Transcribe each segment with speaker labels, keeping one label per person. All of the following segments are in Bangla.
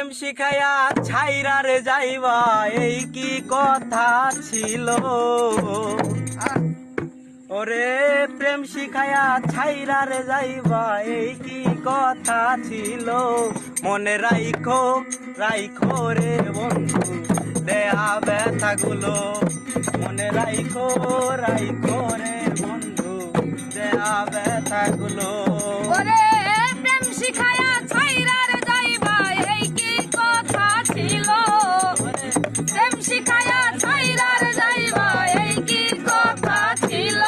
Speaker 1: প্রেম শিখাইয়া ছাইরা রে যাইবা এই কি কথা ছিল ওরে প্রেম শিখাইয়া ছাইরা রে যাইবা এই কি কথা ছিল মনে রাইখো রাইখো রে বন্ধু দেয়া ব্যথাগুলো মনে রাইখো রাইখো রে বন্ধু দেয়া ব্যথাগুলো
Speaker 2: ওরে প্রেম শিখায়া ছাইরা রে যাইবা এই কি কথা ছিল প্রেম শিখায়া ছাইরা রে যাইবা এই কি কথা ছিল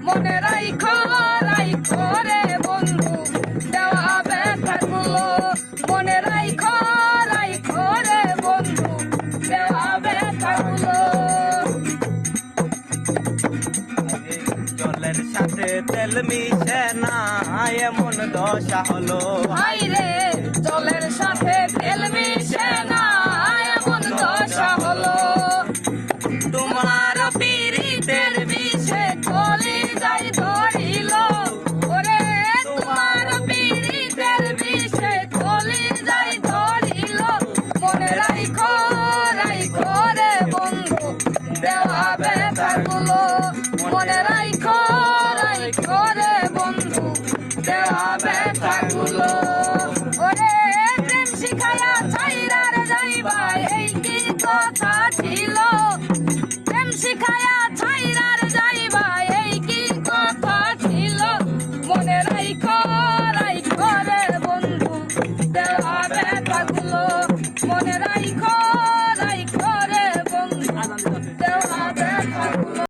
Speaker 2: মনে রাইখো রাইখো রে বন্ধু দেওয়া ব্যথাগুলো মনে রাইখো রাইখো রে বন্ধু দেওয়া ব্যথাগুলো
Speaker 1: জলের সাথে তেল মিশে না এমন দশা হলো
Speaker 2: হাইরে জলের সাথে তেল মিশে না এমন দশা হলো
Speaker 1: তোমার
Speaker 2: পীড়িতের বিষে কলি যাই ধরিল ওরে তোমার পীড়িতের বিষে কলি যাই ধরিল মনে রাইখো রাইখো রে বন্ধু দেওয়া ব্যথাগুলো মনে রাইখো রাইখো রে বন্ধু দেওয়া ব্যথাগুলো ওরে প্রেম শিখায়া ছাইরা রে যাইবা এই কি কথা